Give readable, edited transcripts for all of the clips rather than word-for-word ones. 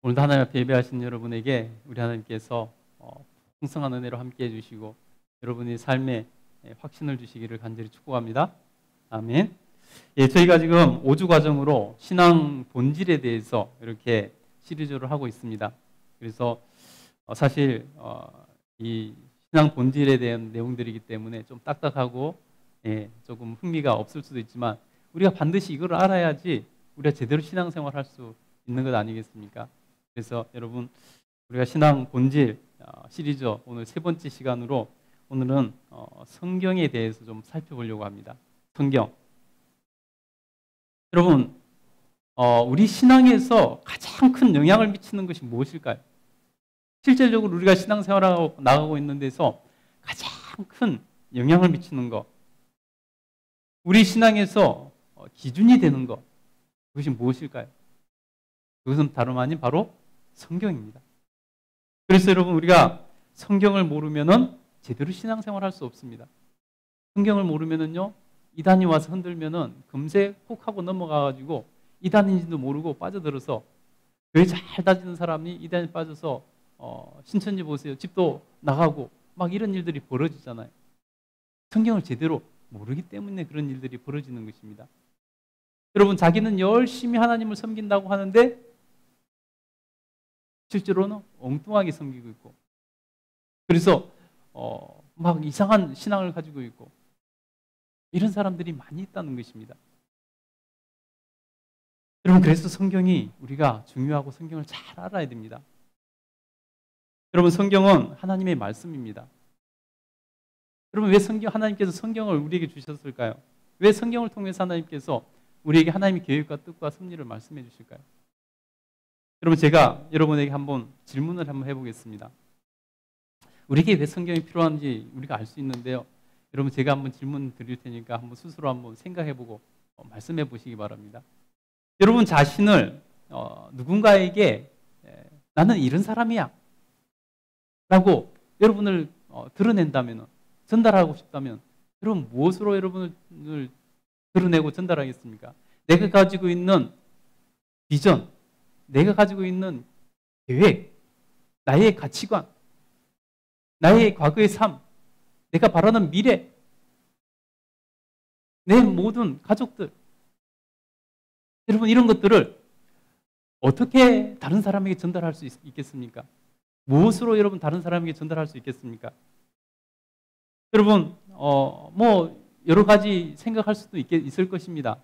오늘도 하나님 앞에 예배하신 여러분에게 우리 하나님께서 풍성한 은혜로 함께해 주시고 여러분의 삶에 확신을 주시기를 간절히 축복합니다. 아멘. 예, 저희가 지금 5주 과정으로 신앙 본질에 대해서 이렇게 시리즈를 하고 있습니다. 그래서 사실 이 신앙 본질에 대한 내용들이기 때문에 좀 딱딱하고 조금 흥미가 없을 수도 있지만 우리가 반드시 이걸 알아야지 우리가 제대로 신앙생활을 할 수 있는 것 아니겠습니까? 그래서 여러분 우리가 신앙 본질 시리즈 오늘 세 번째 시간으로 오늘은 성경에 대해서 좀 살펴보려고 합니다. 성경. 여러분 우리 신앙에서 가장 큰 영향을 미치는 것이 무엇일까요? 실질적으로 우리가 신앙생활하고 나가고 있는 데서 가장 큰 영향을 미치는 것, 우리 신앙에서 기준이 되는 것, 그것이 무엇일까요? 그것은 다름 아닌 바로 성경입니다. 그래서 여러분 우리가 성경을 모르면은 제대로 신앙생활 할 수 없습니다. 성경을 모르면은요 이단이 와서 흔들면은 금세 콕 하고 넘어가가지고 이단인지도 모르고 빠져들어서 교회 잘 다니는 사람이 이단에 빠져서 신천지 보세요. 집도 나가고 막 이런 일들이 벌어지잖아요. 성경을 제대로 모르기 때문에 그런 일들이 벌어지는 것입니다. 여러분 자기는 열심히 하나님을 섬긴다고 하는데 실제로는 엉뚱하게 섬기고 있고 그래서 막 이상한 신앙을 가지고 있고 이런 사람들이 많이 있다는 것입니다. 여러분 그래서 성경이 우리가 중요하고 성경을 잘 알아야 됩니다. 여러분 성경은 하나님의 말씀입니다. 여러분 왜 하나님께서 성경을 우리에게 주셨을까요? 왜 성경을 통해서 하나님께서 우리에게 하나님의 계획과 뜻과 섭리를 말씀해 주실까요? 여러분 제가 여러분에게 한번 질문을 한번 해보겠습니다. 우리에게 왜 성경이 필요한지 우리가 알 수 있는데요. 여러분 제가 한번 질문 드릴 테니까 한번 스스로 한번 생각해보고 말씀해 보시기 바랍니다. 여러분 자신을 누군가에게 나는 이런 사람이야 라고 여러분을 드러낸다면, 전달하고 싶다면 여러분 무엇으로 여러분을 드러내고 전달하겠습니까? 내가 가지고 있는 비전, 내가 가지고 있는 계획, 나의 가치관, 나의 과거의 삶, 내가 바라는 미래, 내 모든 가족들, 여러분 이런 것들을 어떻게 다른 사람에게 전달할 수 있겠습니까? 무엇으로 여러분 다른 사람에게 전달할 수 있겠습니까? 여러분 뭐 여러 가지 생각할 수도 있을 것입니다.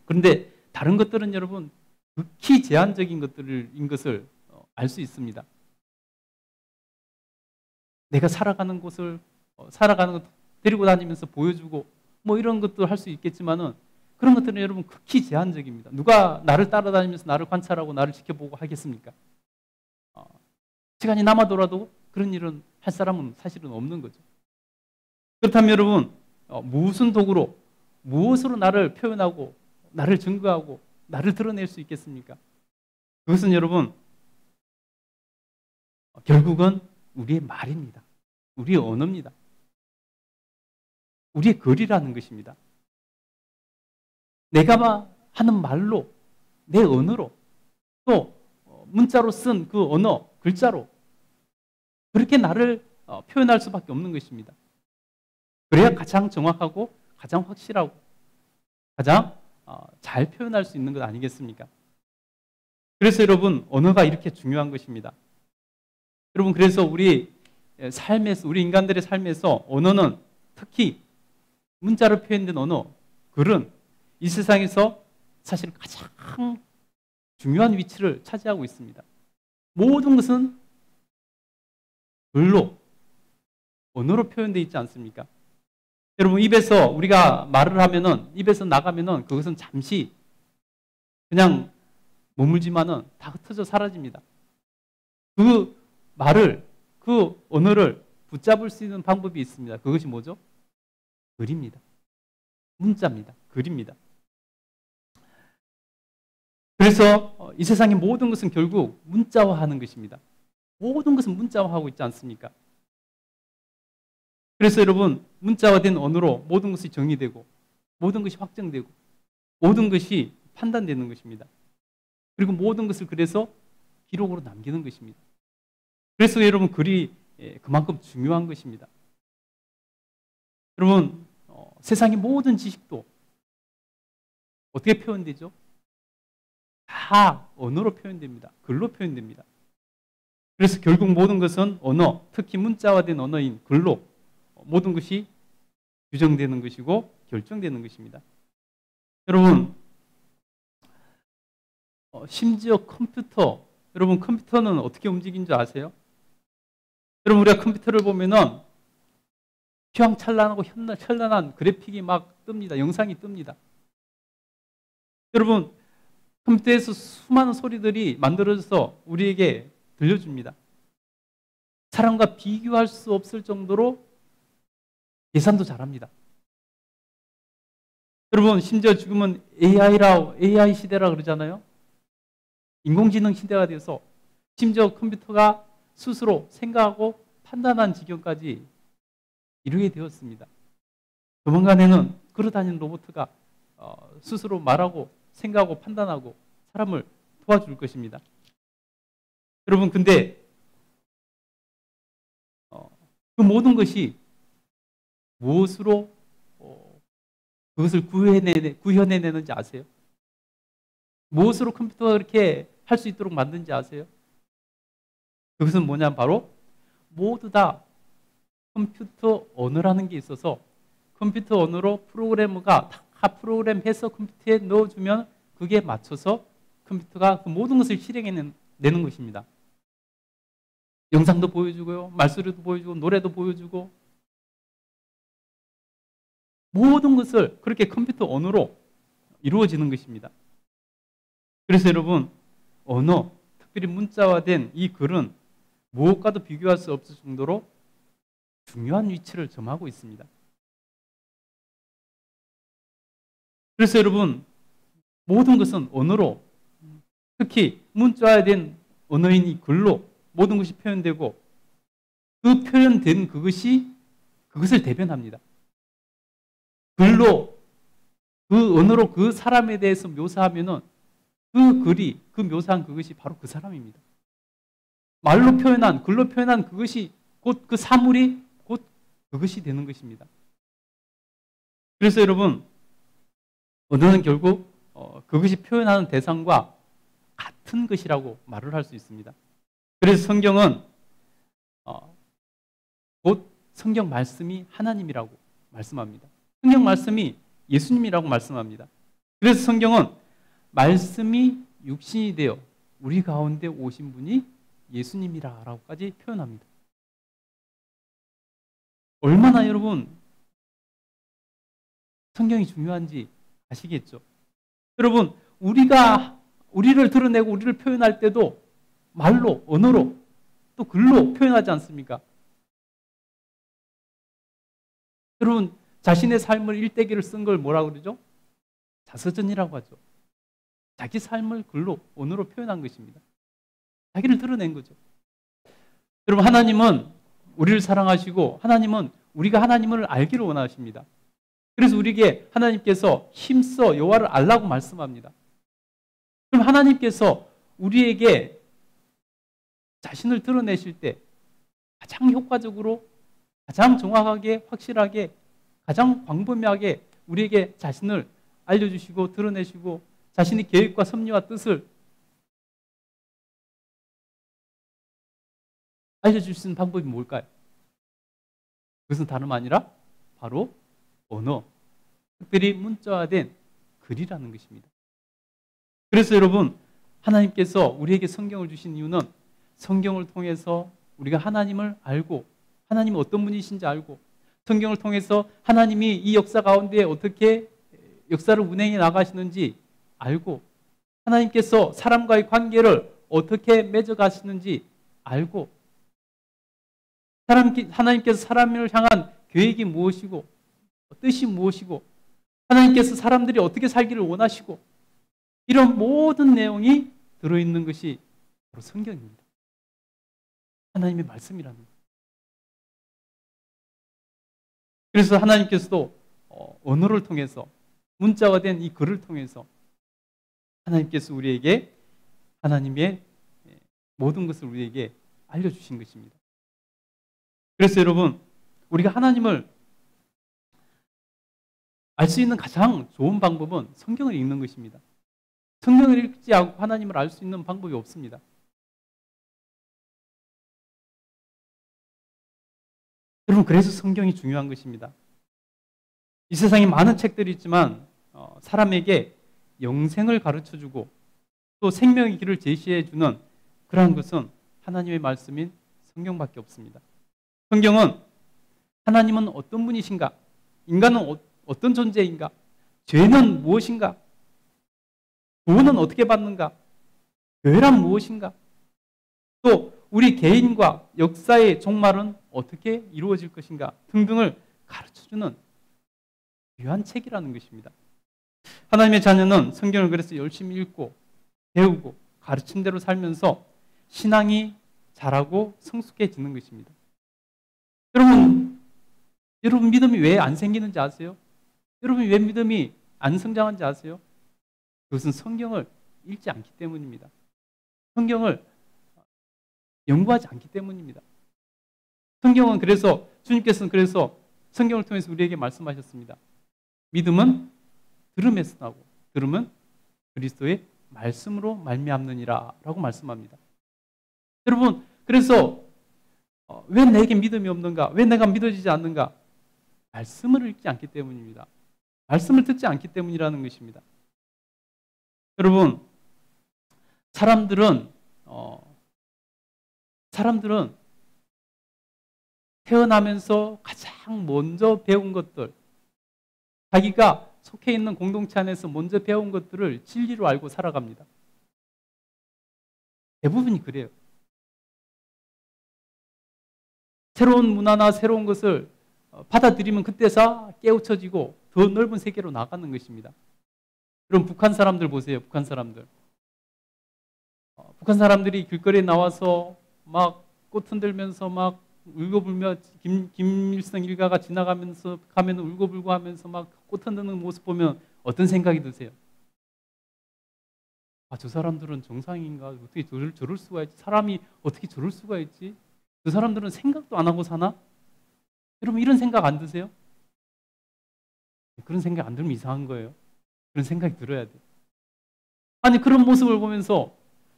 그런데 다른 것들은 여러분 극히 제한적인 것들인 것을 알 수 있습니다. 내가 살아가는 곳을 데리고 다니면서 보여주고 뭐 이런 것도 할 수 있겠지만은 그런 것들은 여러분 극히 제한적입니다. 누가 나를 따라다니면서 나를 관찰하고 나를 지켜보고 하겠습니까? 시간이 남아도라도 그런 일은 할 사람은 사실은 없는 거죠. 그렇다면 여러분 무슨 도구로 무엇으로 나를 표현하고 나를 증거하고 나를 드러낼 수 있겠습니까? 그것은 여러분 결국은 우리의 말입니다. 우리의 언어입니다. 우리의 글이라는 것입니다. 내가 하는 말로, 내 언어로, 또 문자로 쓴 그 언어, 글자로 그렇게 나를 표현할 수밖에 없는 것입니다. 그래야 가장 정확하고 가장 확실하고 가장 잘 표현할 수 있는 것 아니겠습니까? 그래서 여러분 언어가 이렇게 중요한 것입니다. 여러분 그래서 우리 삶에서, 우리 인간들의 삶에서 언어는 특히 문자로 표현된 언어, 글은 이 세상에서 사실 가장 중요한 위치를 차지하고 있습니다. 모든 것은 글로, 언어로 표현되어 있지 않습니까? 여러분 입에서 우리가 말을 하면은, 입에서 나가면은 그것은 잠시 그냥 머물지만은 다 흩어져 사라집니다. 그 말을, 그 언어를 붙잡을 수 있는 방법이 있습니다. 그것이 뭐죠? 글입니다. 문자입니다. 글입니다. 그래서 이 세상의 모든 것은 결국 문자화하는 것입니다. 모든 것은 문자화하고 있지 않습니까? 그래서 여러분 문자화된 언어로 모든 것이 정의되고 모든 것이 확정되고 모든 것이 판단되는 것입니다. 그리고 모든 것을 그래서 기록으로 남기는 것입니다. 그래서 여러분 글이 그만큼 중요한 것입니다. 여러분 세상의 모든 지식도 어떻게 표현되죠? 다 언어로 표현됩니다. 글로 표현됩니다. 그래서 결국 모든 것은 언어, 특히 문자화된 언어인 글로 모든 것이 규정되는 것이고 결정되는 것입니다. 여러분 심지어 컴퓨터, 여러분 컴퓨터는 어떻게 움직이는 줄 아세요? 여러분 우리가 컴퓨터를 보면은 휘황찬란하고 현란한 그래픽이 막 뜹니다. 영상이 뜹니다. 여러분 컴퓨터에서 수많은 소리들이 만들어져서 우리에게 들려줍니다. 사람과 비교할 수 없을 정도로 계산도 잘합니다. 여러분 심지어 지금은 AI 시대라 그러잖아요. 인공지능 시대가 돼서 심지어 컴퓨터가 스스로 생각하고 판단한 지경까지 이르게 되었습니다. 조만간에는 걸어다니는 로봇가 스스로 말하고 생각하고 판단하고 사람을 도와줄 것입니다. 여러분 근데 그 모든 것이 무엇으로 그것을 구현해내는지 아세요? 무엇으로 컴퓨터가 그렇게 할 수 있도록 만든지 아세요? 그것은 뭐냐? 바로 모두 다 컴퓨터 언어라는 게 있어서 컴퓨터 언어로 프로그래머가 다 프로그램해서 컴퓨터에 넣어주면 그게 맞춰서 컴퓨터가 그 모든 것을 실행해내는 것입니다. 영상도 보여주고요, 말소리도 보여주고, 노래도 보여주고, 모든 것을 그렇게 컴퓨터 언어로 이루어지는 것입니다. 그래서 여러분 언어, 특별히 문자화된 이 글은 무엇과도 비교할 수 없을 정도로 중요한 위치를 점하고 있습니다. 그래서 여러분 모든 것은 언어로, 특히 문자화된 언어인 이 글로 모든 것이 표현되고 그 표현된 그것을 대변합니다. 글로, 그 언어로 그 사람에 대해서 묘사하면은 그 글이, 그 묘사한 그것이 바로 그 사람입니다. 말로 표현한, 글로 표현한 그것이 곧 그 사물이 곧 그것이 되는 것입니다. 그래서 여러분 언어는 결국 그것이 표현하는 대상과 같은 것이라고 말을 할 수 있습니다. 그래서 성경은 곧 성경 말씀이 하나님이라고 말씀합니다. 성경 말씀이 예수님이라고 말씀합니다. 그래서 성경은 말씀이 육신이 되어 우리 가운데 오신 분이 예수님이라고까지 표현합니다. 얼마나 여러분 성경이 중요한지 아시겠죠? 여러분 우리를 드러내고 우리를 표현할 때도 말로, 언어로, 또 글로 표현하지 않습니까? 여러분 자신의 삶을 일대기를 쓴 걸 뭐라고 그러죠? 자서전이라고 하죠. 자기 삶을 글로, 언어로 표현한 것입니다. 자기를 드러낸 거죠. 여러분 하나님은 우리를 사랑하시고 하나님은 우리가 하나님을 알기를 원하십니다. 그래서 우리에게 하나님께서 힘써 여호와를 알라고 말씀합니다. 그럼 하나님께서 우리에게 자신을 드러내실 때 가장 효과적으로, 가장 정확하게, 확실하게, 가장 광범위하게 우리에게 자신을 알려주시고 드러내시고 자신의 계획과 섭리와 뜻을 알려줄 수 있는 방법이 뭘까요? 그것은 다름 아니라 바로 언어, 특별히 문자화된 글이라는 것입니다. 그래서 여러분 하나님께서 우리에게 성경을 주신 이유는 성경을 통해서 우리가 하나님을 알고 하나님이 어떤 분이신지 알고 성경을 통해서 하나님이 이 역사 가운데 어떻게 역사를 운행해 나가시는지 알고 하나님께서 사람과의 관계를 어떻게 맺어가시는지 알고 하나님께서 사람을 향한 계획이 무엇이고 뜻이 무엇이고 하나님께서 사람들이 어떻게 살기를 원하시고 이런 모든 내용이 들어있는 것이 바로 성경입니다. 하나님의 말씀이라는 거예요. 그래서 하나님께서도 언어를 통해서 문자화된 이 글을 통해서 하나님께서 우리에게 하나님의 모든 것을 우리에게 알려주신 것입니다. 그래서 여러분, 우리가 하나님을 알 수 있는 가장 좋은 방법은 성경을 읽는 것입니다. 성경을 읽지 않고 하나님을 알 수 있는 방법이 없습니다. 여러분, 그래서 성경이 중요한 것입니다. 이 세상에 많은 책들이 있지만 사람에게 영생을 가르쳐주고 또 생명의 길을 제시해주는 그러한 것은 하나님의 말씀인 성경밖에 없습니다. 성경은 하나님은 어떤 분이신가? 인간은 어떤 존재인가? 죄는 무엇인가? 구원은 어떻게 받는가? 교회란 무엇인가? 또 우리 개인과 역사의 종말은 어떻게 이루어질 것인가? 등등을 가르쳐주는 귀한 책이라는 것입니다. 하나님의 자녀는 성경을 그래서 열심히 읽고 배우고 가르친 대로 살면서 신앙이 자라고 성숙해지는 것입니다. 여러분 믿음이 왜 안 생기는지 아세요? 여러분 왜 믿음이 안 성장한지 아세요? 그것은 성경을 읽지 않기 때문입니다. 성경을 연구하지 않기 때문입니다. 성경은 그래서 주님께서는 그래서 성경을 통해서 우리에게 말씀하셨습니다. 믿음은 들음에서 나고 들음은 그리스도의 말씀으로 말미암느니라 라고 말씀합니다. 여러분, 그래서 왜 내게 믿음이 없는가? 왜 내가 믿어지지 않는가? 말씀을 읽지 않기 때문입니다. 말씀을 듣지 않기 때문이라는 것입니다. 여러분, 사람들은 태어나면서 가장 먼저 배운 것들, 자기가 속해 있는 공동체 안에서 먼저 배운 것들을 진리로 알고 살아갑니다. 대부분이 그래요. 새로운 문화나 새로운 것을 받아들이면 그때서 깨우쳐지고 더 넓은 세계로 나가는 것입니다. 여러분, 북한 사람들 보세요. 북한 사람들. 북한 사람들이 길거리에 나와서 막 꽃 흔들면서 막 울고불며 김일성 일가가 지나가면서 가면 울고불고 하면서 막 꽃 흔드는 모습 보면 어떤 생각이 드세요? 아, 저 사람들은 정상인가? 어떻게 저럴 수가 있지? 사람이 어떻게 저럴 수가 있지? 저 사람들은 생각도 안 하고 사나? 여러분, 이런 생각 안 드세요? 그런 생각 안 들면 이상한 거예요. 그런 생각이 들어야 돼요. 아니, 그런 모습을 보면서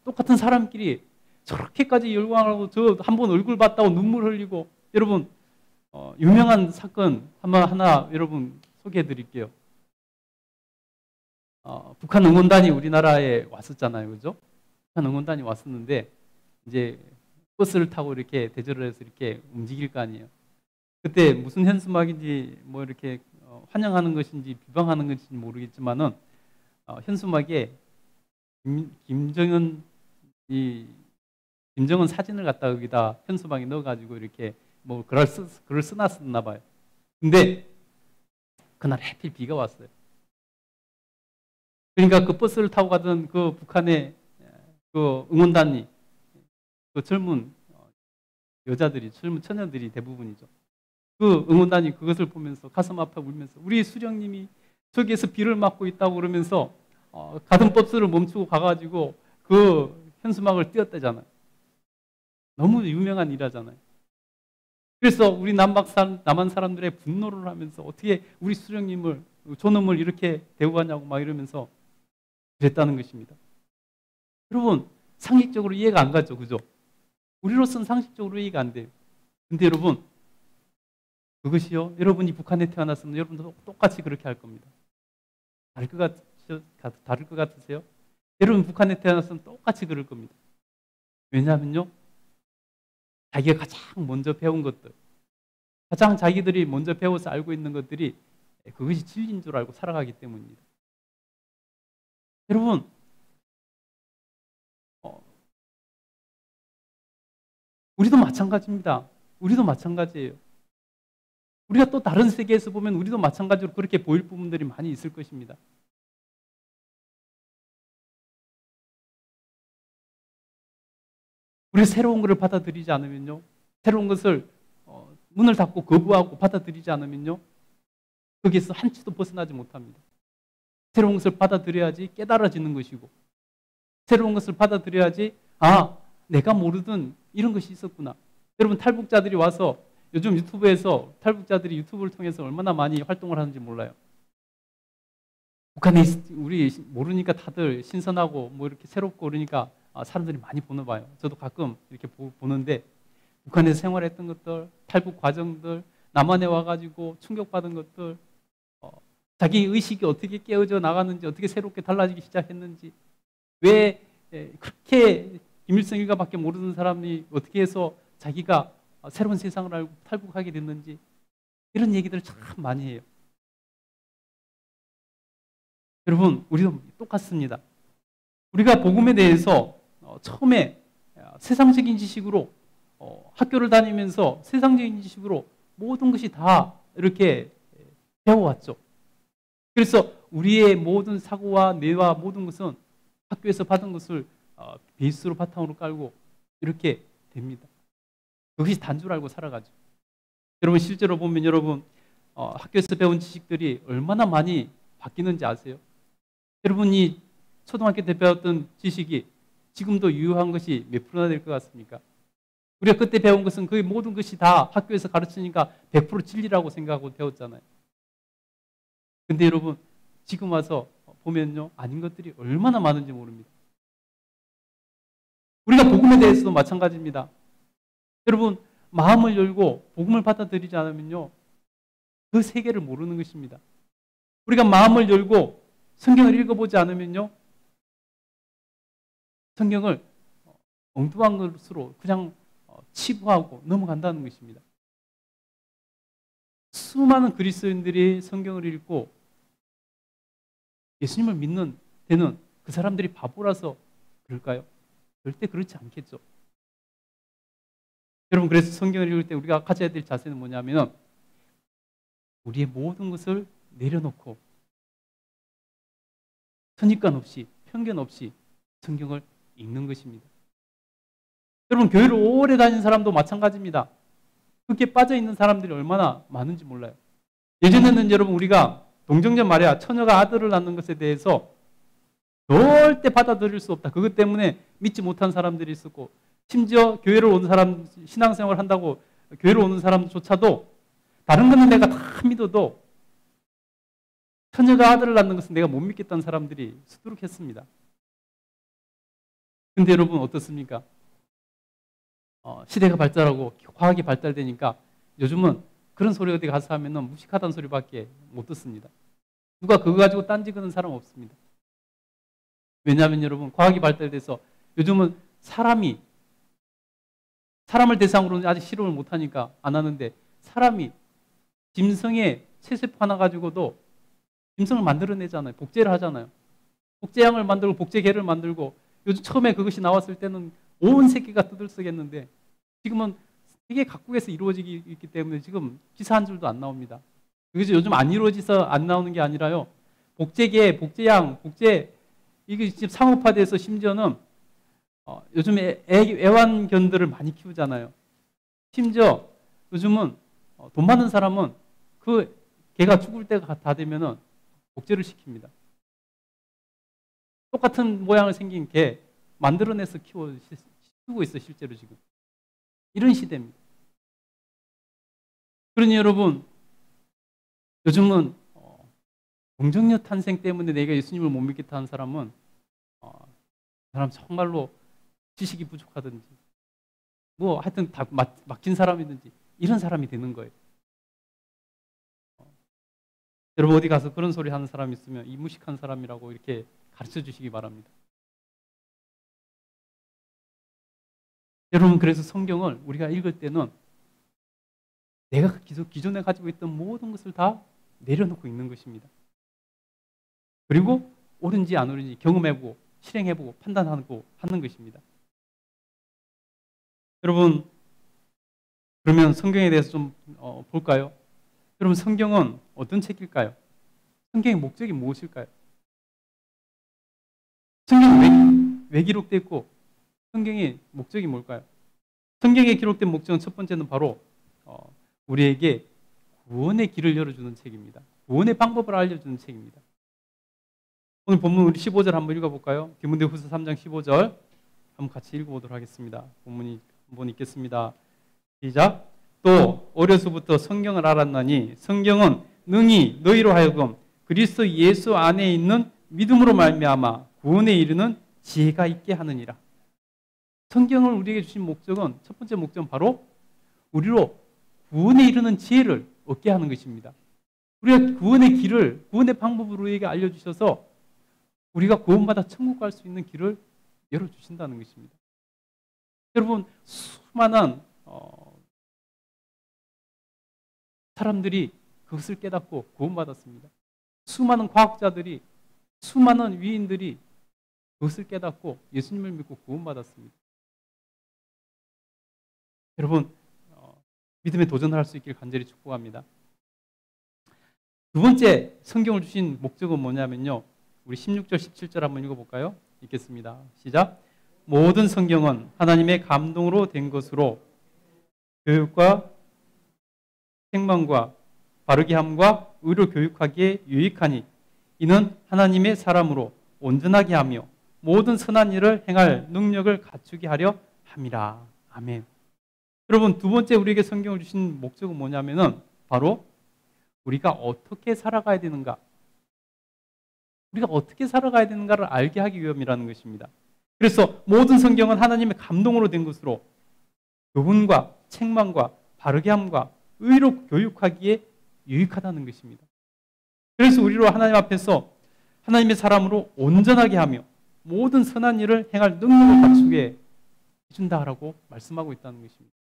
똑같은 사람끼리 저렇게까지 열광하고 저 한 번 얼굴 봤다고 눈물 흘리고. 여러분, 유명한 사건 하나 여러분 소개해 드릴게요. 북한 응원단이 우리나라에 왔었잖아요. 그죠? 북한 응원단이 왔었는데 이제 버스를 타고 이렇게 대절을 해서 이렇게 움직일 거 아니에요. 그때 무슨 현수막인지 뭐 이렇게 환영하는 것인지 비방하는 것인지 모르겠지만은 현수막에 김정은 사진을 갖다 여기다 현수막에 넣어가지고 이렇게 뭐 글을 써놨었나 봐요. 근데 그날 하필 비가 왔어요. 그러니까 그 버스를 타고 가던 그 북한의 그 응원단이 그 젊은 여자들이, 젊은 처녀들이 대부분이죠. 그 응원단이 그것을 보면서 가슴 아파 울면서 우리 수령님이 저기에서 비를 맞고 있다고 그러면서 가던 버스를 멈추고 가가지고 그 현수막을 띄웠다잖아요. 너무 유명한 일하잖아요. 그래서 우리 남한 사람들의 분노를 하면서 어떻게 우리 수령님을, 존엄을 이렇게 대우하냐고 막 이러면서 그랬다는 것입니다. 여러분, 상식적으로 이해가 안 가죠. 그죠? 우리로서는 상식적으로 이해가 안 돼요. 근데 여러분, 그것이요, 여러분이 북한에 태어났으면 여러분도 똑같이 그렇게 할 겁니다. 다를 것 같으세요? 여러분 북한에 태어났으면 똑같이 그럴 겁니다. 왜냐하면요, 자기가 가장 먼저 배운 것들, 가장 자기들이 먼저 배워서 알고 있는 것들이 그것이 진리인 줄 알고 살아가기 때문입니다. 여러분, 우리도 마찬가지입니다. 우리도 마찬가지예요. 우리가 또 다른 세계에서 보면 우리도 마찬가지로 그렇게 보일 부분들이 많이 있을 것입니다. 우리가 새로운 것을 받아들이지 않으면요, 새로운 것을 문을 닫고 거부하고 받아들이지 않으면요, 거기에서 한치도 벗어나지 못합니다. 새로운 것을 받아들여야지 깨달아지는 것이고, 새로운 것을 받아들여야지 내가 모르던 이런 것이 있었구나. 여러분 탈북자들이 와서 요즘 유튜브에서 탈북자들이 유튜브를 통해서 얼마나 많이 활동을 하는지 몰라요. 북한에 우리 모르니까 다들 신선하고 뭐 이렇게 새롭고 그러니까 사람들이 많이 보나 봐요. 저도 가끔 이렇게 보는데 북한에서 생활했던 것들, 탈북 과정들, 남한에 와가지고 충격받은 것들, 자기 의식이 어떻게 깨어져 나가는지, 어떻게 새롭게 달라지기 시작했는지, 왜 그렇게 김일성 일가밖에 모르는 사람이 어떻게 해서 자기가 새로운 세상을 알고 탈북하게 됐는지 이런 얘기들을 참 많이 해요. 여러분, 우리도 똑같습니다. 우리가 복음에 대해서 처음에 세상적인 지식으로 학교를 다니면서 세상적인 지식으로 모든 것이 다 이렇게 배워왔죠. 그래서 우리의 모든 사고와 뇌와 모든 것은 학교에서 받은 것을 베이스로 바탕으로 깔고 이렇게 됩니다. 그것이 단 줄 알고 살아가죠. 여러분 실제로 보면 여러분 학교에서 배운 지식들이 얼마나 많이 바뀌는지 아세요? 여러분이 초등학교 때 배웠던 지식이 지금도 유효한 것이 몇 프로나 될 것 같습니까? 우리가 그때 배운 것은 그 모든 것이 다 학교에서 가르치니까 100% 진리라고 생각하고 배웠잖아요. 근데 여러분 지금 와서 보면요 아닌 것들이 얼마나 많은지 모릅니다. 우리가 복음에 대해서도 마찬가지입니다. 여러분 마음을 열고 복음을 받아들이지 않으면요 그 세계를 모르는 것입니다. 우리가 마음을 열고 성경을 읽어보지 않으면요 성경을 엉뚱한 것으로 그냥 치부하고 넘어간다는 것입니다. 수많은 그리스도인들이 성경을 읽고 예수님을 믿는 데는 그 사람들이 바보라서 그럴까요? 절대 그렇지 않겠죠. 여러분 그래서 성경을 읽을 때 우리가 가져야 될 자세는 뭐냐면 우리의 모든 것을 내려놓고 선입관 없이 편견 없이 성경을 읽는 것입니다. 여러분 교회를 오래 다닌 사람도 마찬가지입니다. 그렇게 빠져있는 사람들이 얼마나 많은지 몰라요. 예전에는 여러분 우리가 동정년 말이야 처녀가 아들을 낳는 것에 대해서 절대 받아들일 수 없다. 그것 때문에 믿지 못한 사람들이 있었고 심지어 교회를 오는 사람 신앙생활을 한다고 교회를 오는 사람조차도 다른 거는 내가 다 믿어도 처녀가 아들을 낳는 것은 내가 못 믿겠다는 사람들이 수두룩했습니다. 근데 여러분 어떻습니까? 시대가 발달하고 과학이 발달되니까 요즘은 그런 소리 어디 가서 하면은 무식하다는 소리밖에 못 듣습니다. 누가 그거 가지고 딴지 거는 사람 없습니다. 왜냐하면 여러분 과학이 발달돼서 요즘은 사람을 대상으로는 아직 실험을 못하니까 안 하는데 사람이 짐승의 체세포 하나 가지고도 짐승을 만들어내잖아요. 복제를 하잖아요. 복제양을 만들고 복제개를 만들고 요즘 처음에 그것이 나왔을 때는 온 세계가 떠들썩했는데 지금은 세계 각국에서 이루어지기 있기 때문에 지금 기사 한 줄도 안 나옵니다. 그것이 요즘 안 이루어져서 안 나오는 게 아니라요. 복제개, 복제양, 이게 지금 상업화돼서 심지어는 요즘에 애완견들을 많이 키우잖아요. 심지어 요즘은 돈 많은 사람은 그 개가 죽을 때가 다 되면은 복제를 시킵니다. 똑같은 모양을 생긴 개 만들어내서 키우고 있어 실제로 지금. 이런 시대입니다. 그러니 여러분 요즘은 동정녀 탄생 때문에 내가 예수님을 못 믿겠다 하는 사람은 그 사람 정말로 지식이 부족하든지 뭐 하여튼 다 막힌 사람이든지 이런 사람이 되는 거예요. 여러분 어디 가서 그런 소리 하는 사람 있으면 이 무식한 사람이라고 이렇게 가르쳐 주시기 바랍니다. 여러분 그래서 성경을 우리가 읽을 때는 내가 기존에 가지고 있던 모든 것을 다 내려놓고 읽는 것입니다. 그리고 옳은지 안 옳은지 경험해보고 실행해보고 판단하고 하는 것입니다. 여러분 그러면 성경에 대해서 좀 볼까요? 여러분 성경은 어떤 책일까요? 성경의 목적이 무엇일까요? 성경이 왜 기록됐고 성경의 목적이 뭘까요? 성경에 기록된 목적은 첫 번째는 바로 우리에게 구원의 길을 열어주는 책입니다. 구원의 방법을 알려주는 책입니다. 오늘 본문 우리 15절 한번 읽어볼까요? 디모데후서 3장 15절 한번 같이 읽어보도록 하겠습니다. 본문이 한번 읽겠습니다. 시작. 또 어려서부터 성경을 알았나니 성경은 능히 너희로 하여금 그리스도 예수 안에 있는 믿음으로 말미암아 구원에 이르는 지혜가 있게 하느니라. 성경을 우리에게 주신 목적은, 첫 번째 목적은 바로 우리로 구원에 이르는 지혜를 얻게 하는 것입니다. 우리가 구원의 길을, 구원의 방법을 우리에게 알려주셔서 우리가 구원받아 천국 갈 수 있는 길을 열어주신다는 것입니다. 여러분, 수많은 사람들이 그것을 깨닫고 구원받았습니다. 수많은 과학자들이, 수많은 위인들이 그것을 깨닫고 예수님을 믿고 구원받았습니다. 여러분, 믿음에 도전할 수 있길 간절히 축복합니다. 두 번째 성경을 주신 목적은 뭐냐면요, 우리 16절 17절 한번 읽어볼까요? 읽겠습니다. 시작. 모든 성경은 하나님의 감동으로 된 것으로 교육과 책망과 바르게 함과 의로 교육하기에 유익하니 이는 하나님의 사람으로 온전하게 하며 모든 선한 일을 행할 능력을 갖추게 하려 함이라. 아멘. 여러분, 두 번째 우리에게 성경을 주신 목적은 뭐냐면은 바로 우리가 어떻게 살아가야 되는가, 우리가 어떻게 살아가야 되는가를 알게 하기 위함이라는 것입니다. 그래서 모든 성경은 하나님의 감동으로 된 것으로 교훈과 책망과 바르게 함과 의로 교육하기에 유익하다는 것입니다. 그래서 우리로 하나님 앞에서 하나님의 사람으로 온전하게 하며 모든 선한 일을 행할 능력을 갖추게 해준다라고 말씀하고 있다는 것입니다.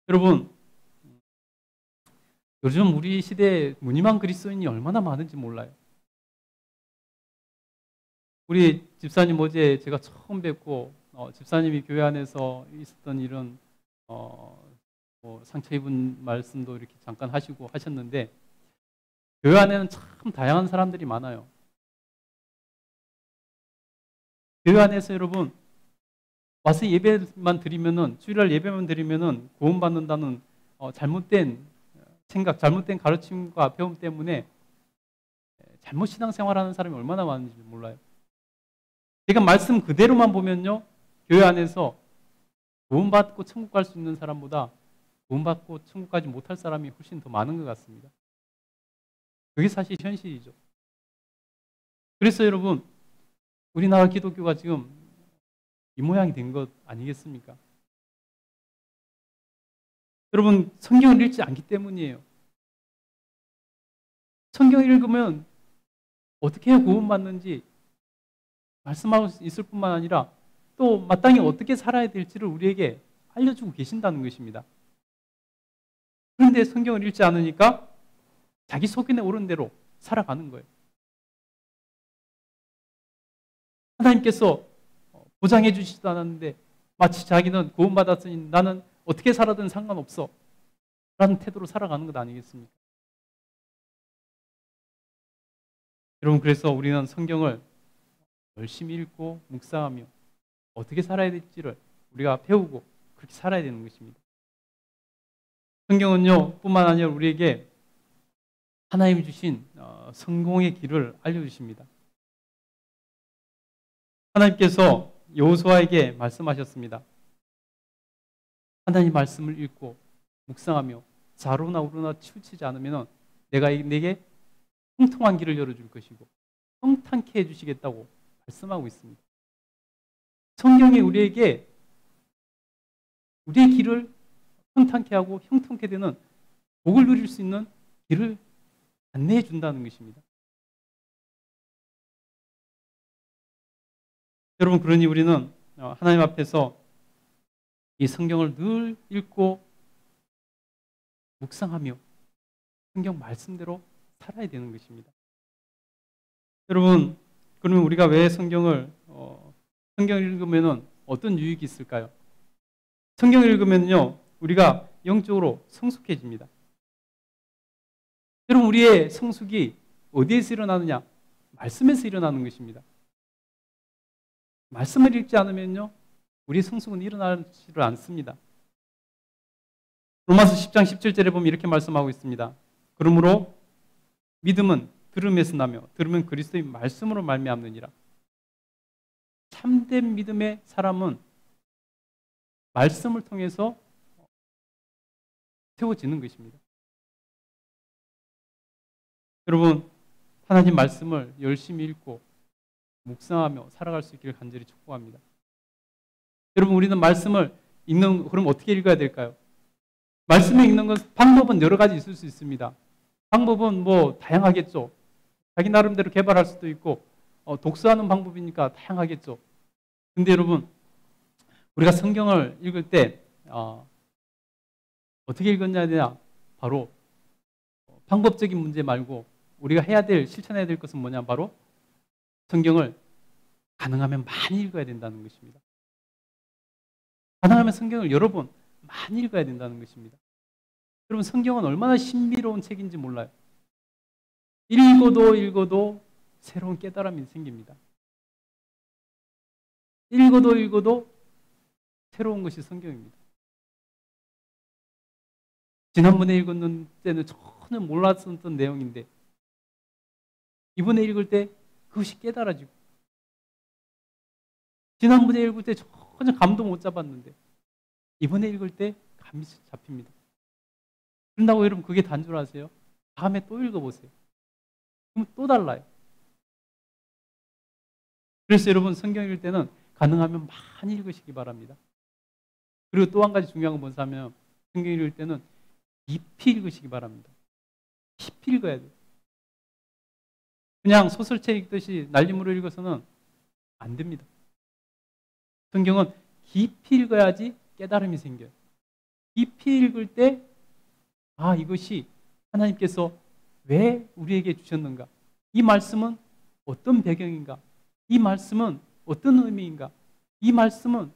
여러분, 요즘 우리 시대에 무늬만 그리스도인이 얼마나 많은지 몰라요. 우리 집사님 어제 제가 처음 뵙고 집사님이 교회 안에서 있었던 일은 상처 입은 말씀도 이렇게 잠깐 하시고 하셨는데, 교회 안에는 참 다양한 사람들이 많아요. 교회 안에서 여러분 와서 예배만 드리면은, 주일날 예배만 드리면은 구원받는다는 잘못된 생각, 잘못된 가르침과 배움 때문에 잘못 신앙생활하는 사람이 얼마나 많은지 몰라요. 제가 말씀 그대로만 보면요, 교회 안에서 구원받고 천국 갈 수 있는 사람보다 구원받고 천국 가지 못할 사람이 훨씬 더 많은 것 같습니다. 그게 사실 현실이죠. 그래서 여러분, 우리나라 기독교가 지금 이 모양이 된 것 아니겠습니까? 여러분, 성경을 읽지 않기 때문이에요. 성경을 읽으면 어떻게 해야 구원받는지 말씀하고 있을 뿐만 아니라 또 마땅히 어떻게 살아야 될지를 우리에게 알려주고 계신다는 것입니다. 그런데 성경을 읽지 않으니까 자기 속인에 오른 대로 살아가는 거예요. 하나님께서 보장해 주시지도 않았는데 마치 자기는 구원받았으니 나는 어떻게 살아든 상관없어 라는 태도로 살아가는 것 아니겠습니까? 여러분, 그래서 우리는 성경을 열심히 읽고 묵상하며 어떻게 살아야 될지를 우리가 배우고 그렇게 살아야 되는 것입니다. 성경은요, 뿐만 아니라 우리에게 하나님이 주신 성공의 길을 알려주십니다. 하나님께서 여호수아에게 말씀하셨습니다. 하나님 말씀을 읽고 묵상하며 좌로나 우로나 치우치지 않으면 내가 내게 통통한 길을 열어줄 것이고 평탄케 해주시겠다고 말씀하고 있습니다. 성경이 우리에게 우리의 길을 평탄케 하고 형통케 되는 복을 누릴 수 있는 길을 안내해 준다는 것입니다. 여러분, 그러니 우리는 하나님 앞에서 이 성경을 늘 읽고 묵상하며 성경 말씀대로 살아야 되는 것입니다. 여러분, 그러면 우리가 왜 성경을 읽으면 어떤 유익이 있을까요? 성경을 읽으면요, 우리가 영적으로 성숙해집니다. 여러분, 우리의 성숙이 어디에서 일어나느냐? 말씀에서 일어나는 것입니다. 말씀을 읽지 않으면요, 우리의 성숙은 일어나지를 않습니다. 로마서 10장 17절에 보면 이렇게 말씀하고 있습니다. 그러므로 믿음은 들음에서 나며 들으면 그리스도의 말씀으로 말미암느니라. 참된 믿음의 사람은 말씀을 통해서 세워지는 것입니다. 여러분, 하나님 말씀을 열심히 읽고 묵상하며 살아갈 수 있기를 간절히 축복합니다. 여러분, 우리는 말씀을 읽는, 그럼 어떻게 읽어야 될까요? 말씀을 읽는 건 방법은 여러 가지 있을 수 있습니다. 방법은 뭐 다양하겠죠. 자기 나름대로 개발할 수도 있고, 독서하는 방법이니까 다양하겠죠. 근데 여러분, 우리가 성경을 읽을 때 어떻게 읽었냐에 대한 바로 방법적인 문제 말고 우리가 해야 될, 실천해야 될 것은 뭐냐? 바로 성경을 가능하면 많이 읽어야 된다는 것입니다. 가능하면 성경을 여러 번 많이 읽어야 된다는 것입니다. 여러분, 성경은 얼마나 신비로운 책인지 몰라요. 읽어도 새로운 깨달음이 생깁니다. 읽어도 새로운 것이 성경입니다. 지난번에 읽었는 때는 전혀 몰랐었던 내용인데 이번에 읽을 때 그것이 깨달아지고, 지난번에 읽을 때 전혀 감도 못 잡았는데 이번에 읽을 때 감이 잡힙니다. 그런다고 여러분 그게 단 줄 아세요? 다음에 또 읽어보세요. 그럼 또 달라요. 그래서 여러분, 성경 읽을 때는 가능하면 많이 읽으시기 바랍니다. 그리고 또 한 가지 중요한 건 뭐냐면, 성경 읽을 때는 깊이 읽으시기 바랍니다. 깊이 읽어야 돼요. 그냥 소설책 읽듯이 날림으로 읽어서는 안 됩니다. 성경은 깊이 읽어야지 깨달음이 생겨요. 깊이 읽을 때, 이것이 하나님께서 왜 우리에게 주셨는가? 이 말씀은 어떤 배경인가? 이 말씀은 어떤 의미인가? 이 말씀은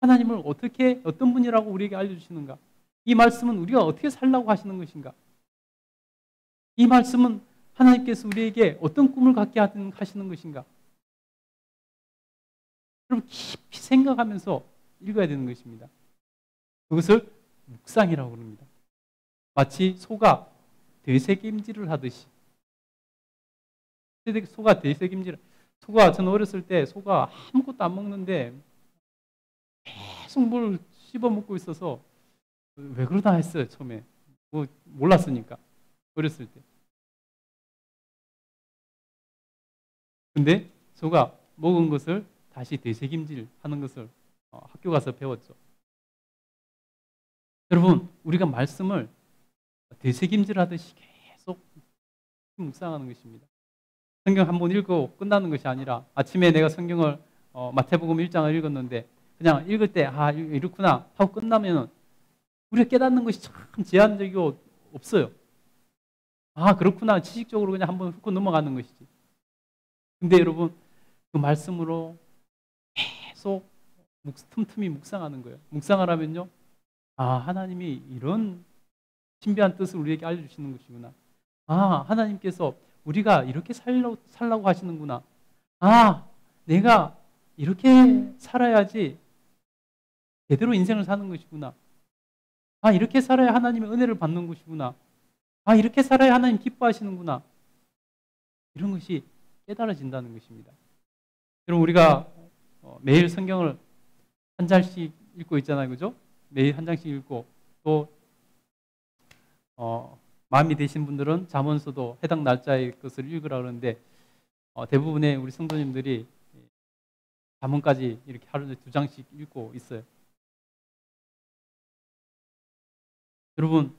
하나님을 어떤 분이라고 우리에게 알려주시는가? 이 말씀은 우리가 어떻게 살라고 하시는 것인가? 이 말씀은 하나님께서 우리에게 어떤 꿈을 갖게 하시는 것인가? 여러분, 깊이 생각하면서 읽어야 되는 것입니다. 그것을 묵상이라고 합니다. 마치 소가 되새김질을 하듯이. 소가 되새김질. 저는 어렸을 때 소가 아무것도 안 먹는데 계속 뭘 씹어 먹고 있어서 왜 그러나 했어요, 처음에. 뭐 몰랐으니까, 어렸을 때. 근데 소가 먹은 것을 다시 되새김질 하는 것을 학교 가서 배웠죠. 여러분, 우리가 말씀을 되새김질 하듯이 계속 묵상하는 것입니다. 성경 한번 읽고 끝나는 것이 아니라, 아침에 내가 성경을 마태복음 1장을 읽었는데 그냥 읽을 때 이렇구나 하고 끝나면 우리가 깨닫는 것이 참 제한적이고 없어요. 그렇구나, 지식적으로 그냥 한번 훑고 넘어가는 것이지. 근데 여러분, 그 말씀으로 계속 틈틈이 묵상하는 거예요. 묵상을 하면요, 하나님이 이런 신비한 뜻을 우리에게 알려주시는 것이구나. 하나님께서 우리가 이렇게 살라고 하시는구나. 내가 이렇게 살아야지 제대로 인생을 사는 것이구나. 이렇게 살아야 하나님의 은혜를 받는 것이구나. 이렇게 살아야 하나님 기뻐하시는구나. 이런 것이 깨달아진다는 것입니다. 그럼 우리가 매일 성경을 한 장씩 읽고 있잖아요, 그죠? 매일 한 장씩 읽고, 또 마음이 되신 분들은 잠언서도 해당 날짜의 것을 읽으라 그러는데 대부분의 우리 성도님들이 잠언까지 이렇게 하루에 2장씩 읽고 있어요. 여러분,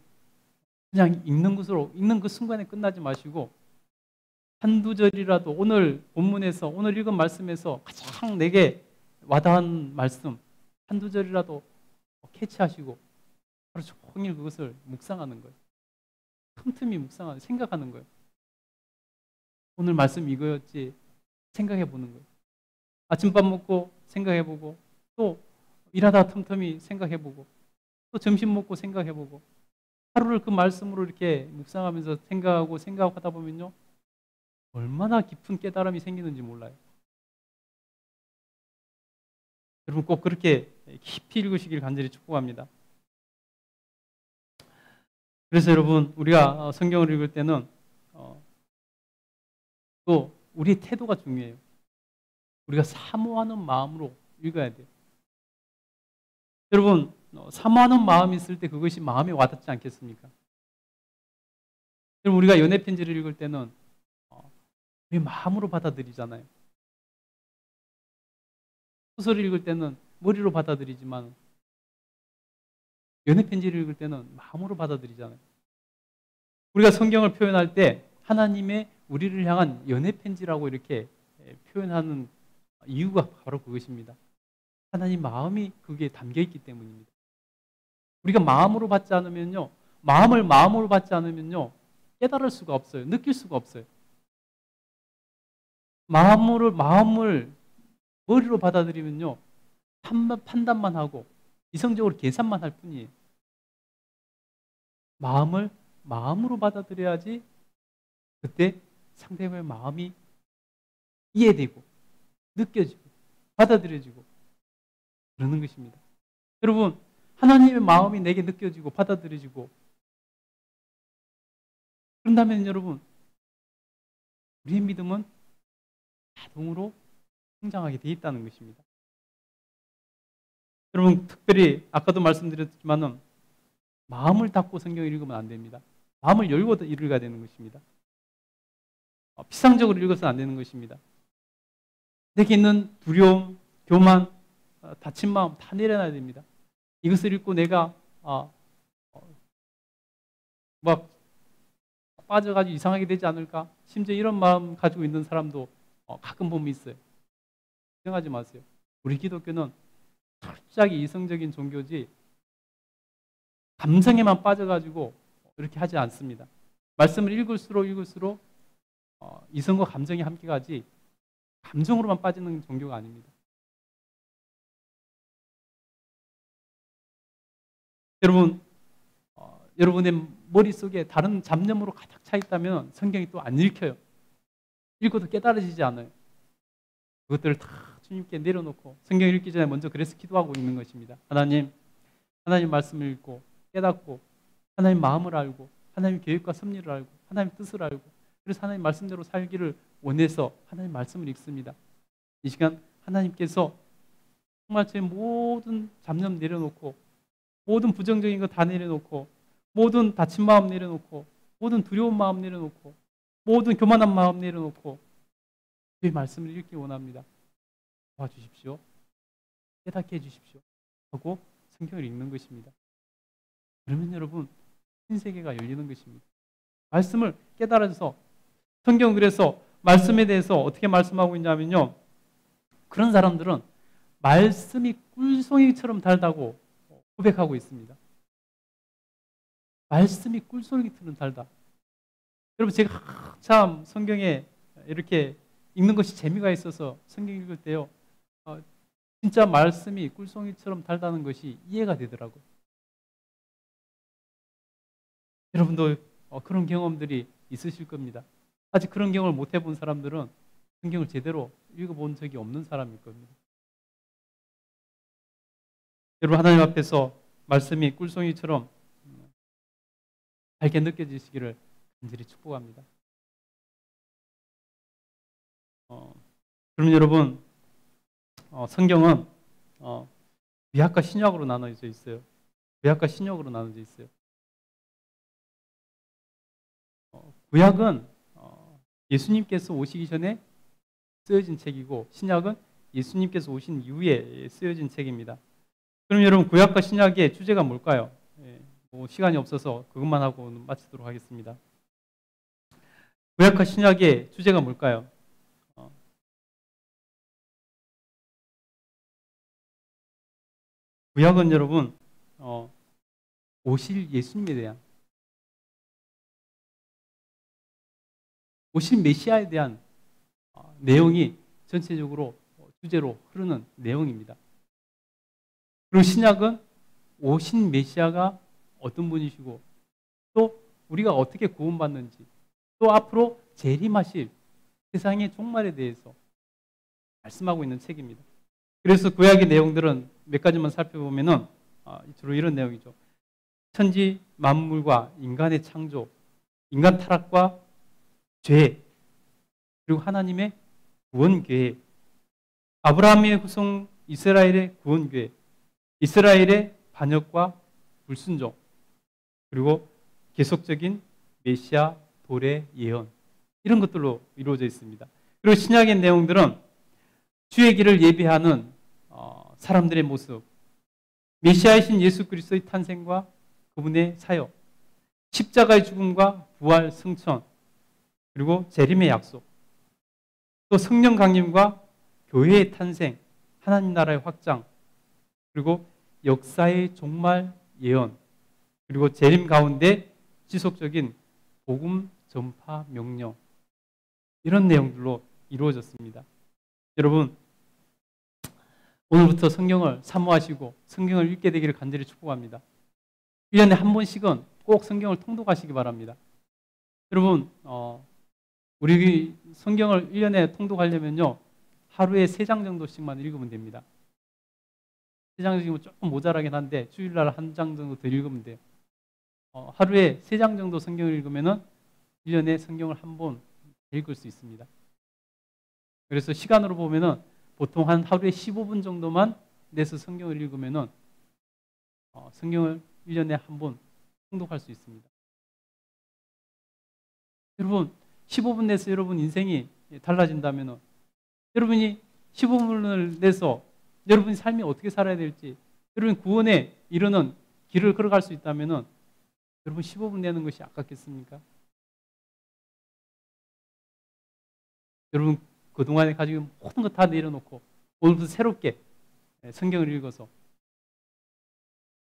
그냥 읽는 그 순간에 끝나지 마시고 한두 절이라도 오늘 본문에서, 오늘 읽은 말씀에서 가장 내게 와닿은 말씀 한두 절이라도 캐치하시고 하루 종일 그것을 묵상하는 거예요. 틈틈이 묵상하는, 생각하는 거예요. 오늘 말씀 이거였지 생각해 보는 거예요. 아침밥 먹고 생각해 보고, 또 일하다 틈틈이 생각해 보고, 또 점심 먹고 생각해 보고, 하루를 그 말씀으로 이렇게 묵상하면서 생각하다 보면요, 얼마나 깊은 깨달음이 생기는지 몰라요. 여러분, 꼭 그렇게 깊이 읽으시길 간절히 축복합니다. 그래서 여러분, 우리가 성경을 읽을 때는 또 우리의 태도가 중요해요. 우리가 사모하는 마음으로 읽어야 돼요. 여러분, 사모하는 마음이 있을 때 그것이 마음에 와닿지 않겠습니까? 여러분, 우리가 연애 편지를 읽을 때는 우리 마음으로 받아들이잖아요. 소설을 읽을 때는 머리로 받아들이지만 연애 편지를 읽을 때는 마음으로 받아들이잖아요. 우리가 성경을 표현할 때 하나님의 우리를 향한 연애 편지라고 이렇게 표현하는 이유가 바로 그것입니다. 하나님 마음이 그게 담겨 있기 때문입니다. 우리가 마음으로 받지 않으면요, 마음으로 받지 않으면요, 깨달을 수가 없어요. 느낄 수가 없어요. 마음을 머리로 받아들이면요, 판단만 하고 이성적으로 계산만 할 뿐이에요. 마음으로 받아들여야지 그때 상대방의 마음이 이해되고 느껴지고 받아들여지고 그러는 것입니다. 여러분, 하나님의 마음이 내게 느껴지고 받아들여지고 그런다면 여러분, 우리의 믿음은 자동으로 성장하게 되어 있다는 것입니다. 여러분, 특별히 아까도 말씀드렸지만은 마음을 닫고 성경을 읽으면 안 됩니다. 마음을 열고 읽어야 되는 것입니다. 피상적으로 읽어서는 안 되는 것입니다. 내게 있는 두려움, 교만, 다친 마음 다 내려놔야 됩니다. 이것을 읽고 내가 막 빠져가지고 이상하게 되지 않을까? 심지어 이런 마음 가지고 있는 사람도 가끔 보면 있어요. 걱정하지 마세요. 우리 기독교는 철저하게 이성적인 종교지 감성에만 빠져가지고 이렇게 하지 않습니다. 말씀을 읽을수록 이성과 감정이 함께 가지 감정으로만 빠지는 종교가 아닙니다. 여러분, 여러분의 머릿속에 다른 잡념으로 가득 차 있다면 성경이 또 안 읽혀요. 읽어도 깨달아지지 않아요. 그것들을 다 주님께 내려놓고 성경 읽기 전에 먼저 그래서 기도하고 있는 것입니다. 하나님 말씀을 읽고 깨닫고 하나님 마음을 알고 하나님 계획과 섭리를 알고 하나님 뜻을 알고 그래서 하나님 말씀대로 살기를 원해서 하나님 말씀을 읽습니다. 이 시간 하나님께서 정말 제 모든 잡념 내려놓고 모든 부정적인 거 다 내려놓고 모든 다친 마음 내려놓고 모든 두려운 마음 내려놓고 모든 교만한 마음 내려놓고 주의 말씀을 읽기 원합니다. 도와주십시오. 깨닫게 해주십시오. 하고 성경을 읽는 것입니다. 그러면 여러분 신세계가 열리는 것입니다. 말씀을 깨달아서 성경 그래서 말씀에 대해서 어떻게 말씀하고 있냐면요. 그런 사람들은 말씀이 꿀송이처럼 달다고 고백하고 있습니다. 말씀이 꿀송이처럼 달다. 여러분 제가 참 성경에 이렇게 읽는 것이 재미가 있어서 성경 읽을 때요. 진짜 말씀이 꿀송이처럼 달다는 것이 이해가 되더라고요. 여러분도 그런 경험들이 있으실 겁니다. 아직 그런 경험을 못 해본 사람들은 성경을 제대로 읽어본 적이 없는 사람일 겁니다. 여러분 하나님 앞에서 말씀이 꿀송이처럼 밝게 느껴지시기를 간절히 축복합니다. 그럼 여러분 성경은 구약과 신약으로 나눠져 있어요. 구약과 신약으로 나눠져 있어요. 구약은 예수님께서 오시기 전에 쓰여진 책이고 신약은 예수님께서 오신 이후에 쓰여진 책입니다. 그럼 여러분 구약과 신약의 주제가 뭘까요? 시간이 없어서 그것만 하고 마치도록 하겠습니다. 구약과 신약의 주제가 뭘까요? 구약은 여러분 오실 예수님에 대한 오실 메시아에 대한 내용이 전체적으로 주제로 흐르는 내용입니다. 그리고 신약은 오신 메시아가 어떤 분이시고 또 우리가 어떻게 구원받는지 또 앞으로 재림하실 세상의 종말에 대해서 말씀하고 있는 책입니다. 그래서 구약의 내용들은 몇 가지만 살펴보면은 주로 이런 내용이죠. 천지 만물과 인간의 창조, 인간 타락과 죄, 그리고 하나님의 구원 계획, 아브라함의 후손 이스라엘의 구원교회, 이스라엘의 반역과 불순종, 그리고 계속적인 메시아 도래 예언, 이런 것들로 이루어져 있습니다. 그리고 신약의 내용들은 주의 길을 예비하는 사람들의 모습, 메시아이신 예수 그리스도의 탄생과 그분의 사역, 십자가의 죽음과 부활, 승천, 그리고 재림의 약속, 또 성령 강림과 교회의 탄생, 하나님 나라의 확장, 그리고 역사의 종말 예언, 그리고 재림 가운데 지속적인 복음 전파 명령, 이런 내용들로 이루어졌습니다. 여러분, 오늘부터 성경을 사모하시고 성경을 읽게 되기를 간절히 축복합니다. 1년에 한 번씩은 꼭 성경을 통독하시기 바랍니다. 여러분, 우리 성경을 1년에 통독하려면요, 하루에 3장 정도씩만 읽으면 됩니다. 3장 정도면 조금 모자라긴 한데 주일날 1장 정도 더 읽으면 돼요. 하루에 3장 정도 성경을 읽으면은 1년에 성경을 한 번 읽을 수 있습니다. 그래서 시간으로 보면은 보통 한 하루에 15분 정도만 내서 성경을 읽으면은 성경을 1년에 한 번 통독할 수 있습니다. 여러분, 15분 내서 여러분 인생이 달라진다면은, 여러분이 15분을 내서 여러분의 삶이 어떻게 살아야 될지, 여러분 구원에 이르는 길을 걸어갈 수 있다면은, 여러분 15분 내는 것이 아깝겠습니까? 여러분 그동안에 가지고 있는 모든 것 다 내려놓고 오늘부터 새롭게 성경을 읽어서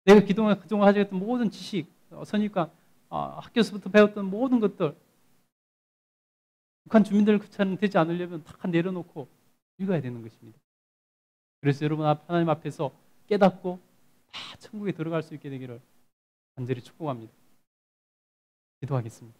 내가 그동안 가지고 있던 모든 지식, 선입관, 학교에서부터 배웠던 모든 것들, 북한 주민들처럼 되지 않으려면 다 내려놓고 읽어야 되는 것입니다. 그래서 여러분 하나님 앞에서 깨닫고 다 천국에 들어갈 수 있게 되기를 간절히 축복합니다. 기도하겠습니다.